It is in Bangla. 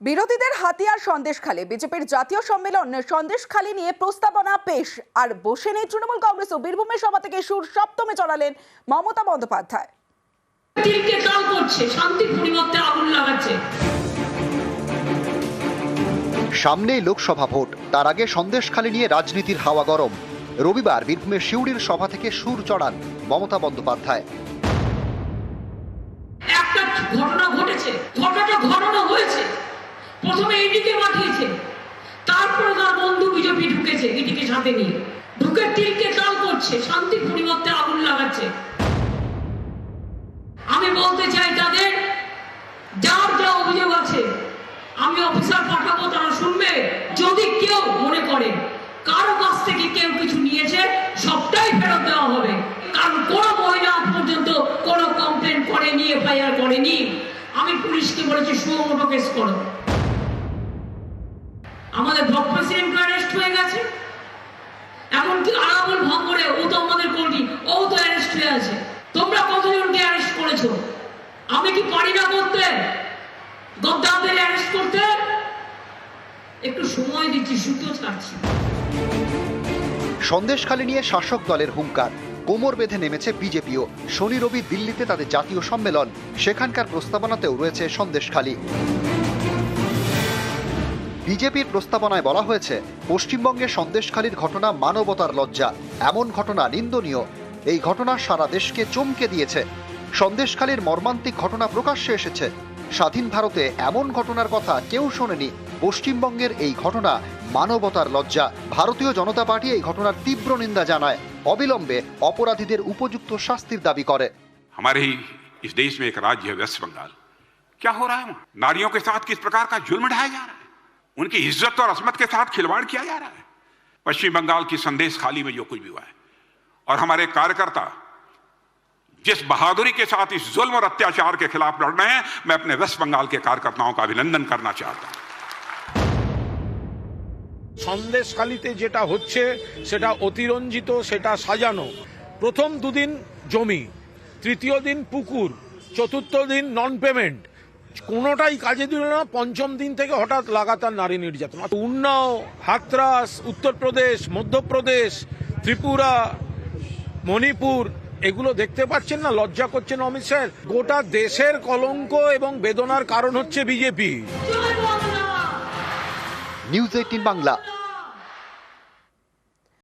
বিরোধীদের হাতিয়ার সন্দেশখালী। বিজেপির জাতীয় সম্মেলন সন্দেশখালী নিয়ে প্রস্তাবনা পেশ। আর বসে নেই তৃণমূল কংগ্রেস ও বীরভূমের সভা থেকে সুর সপ্তমে চড়ালেন মমতা বন্দ্যোপাধ্যায়। তিলকে তাল করছে, শান্তির পরিবর্তে আগুন লাগাচ্ছে। সামনেই লোকসভা ভোট, তার আগে সন্দেশখালী নিয়ে রাজনীতির হাওয়া গরম। রবিবার বীরভূমের সিউড়ির সভা থেকে সুর চড়ান মমতা বন্দ্যোপাধ্যায়। একটা ঘটনা ঘটেছে, ঘটনাটা ঘটনা হয়েছে। প্রথমে ইডিকে পাঠিয়েছে, তারপরে তার বন্ধু বিজেপি ঢুকেছে, ইডিকে সাথে নিয়ে ঢুকে তিলকে তাল করছে, শান্তির পরিবর্তে আগুন লাগাচ্ছে। আমি বলতে চাই তাদের, যার যা অভিযোগ আছে আমি অফিসার পাঠাবো, তারা শুনবে। যদি কেউ মনে করে কারো কাছ থেকে কেউ কিছু নিয়েছে, সবটাই ফেরত দেওয়া হবে। কারণ কোনো মহিলা পর্যন্ত কোনো কমপ্লেন করেনি, এফআইআর করেনি। আমি পুলিশকে বলেছি সুমোটো কেস করো। আমাদের ব্লক প্রেসিডেন্ট অ্যারেস্ট হয়ে গেছে, এমনকি আরাবল ভঙ্গরে, ও তো আমাদের কর্মী, ও তো অ্যারেস্ট হয়ে আছে। তোমরা কতজনকে অ্যারেস্ট করেছো? আমি কি পারি না করতে? গদ্দারদের অ্যারেস্ট করতে একটু সময় দিচ্ছি, সুতো ছাড়ছি। সন্দেশখালী নিয়ে শাসক দলের হুঙ্কার, কোমর বেঁধে নেমেছে বিজেপিও। শনি রবি দিল্লিতে তাদের জাতীয় সম্মেলন, সেখানকার প্রস্তাবনাতেও রয়েছে সন্দেশখালী। বিজেপির প্রস্তাবনায় বলা হয়েছে, পশ্চিমবঙ্গে সন্দেশখালীর ঘটনা মানবতার লজ্জা, এমন ঘটনা নিন্দনীয়। এই ঘটনা সারা দেশকে চমকে দিয়েছে। সন্দেশখালীর মর্মান্তিক ঘটনা প্রকাশ্যে এসেছে। স্বাধীন ভারতে এমন ঘটনার কথা কেউ শোনেনি। পশ্চিমবঙ্গের এই ঘটনা মানবতার লজ্জা। ভারতীয় জনতা পার্টি এই ঘটনার তীব্র নিন্দা জানায়। অবিলম্বে অপরাধীদের উপযুক্ত শাস্তির দাবি করে। हमारे ही इस देश में एक राज्य है वेस्ट बंगाल, क्या हो रहा है वहां? नारियों के साथ किस प्रकार का जुल्म ढाया जा रहा है, उनकी इज्जत और अस्मत के साथ खिलवाड़ किया जा रहा है। पश्चिम बंगाल की संदेशखाली में जो कुछ भी हुआ है, और हमारे कार्यकर्ता जिस बहादुरी के साथ इस जुल्म और अत्याचार के खिलाफ लड़ रहे हैं, मैं अपने वेस्ट बंगाल के कार्यकर्ताओं का अभिनंदन करना चाहता हूं। সন্দেশখালীতে যেটা হচ্ছে সেটা অতিরঞ্জিত, সেটা সাজানো। প্রথম দুদিন জমি, তৃতীয় দিন পুকুর, চতুর্থ দিন নন পেমেন্ট, কোনোটাই কাজে দিল না। পঞ্চম দিন থেকে হঠাৎ লাগাতার নারী নির্যাতন। উন্নাও, হাতরাস, উত্তরপ্রদেশ, মধ্যপ্রদেশ, ত্রিপুরা, মণিপুর, এগুলো দেখতে পাচ্ছেন না? লজ্জা করছেন অমিত শাহ? গোটা দেশের কলঙ্ক এবং বেদনার কারণ হচ্ছে বিজেপি। নিউজ 18 বাংলা।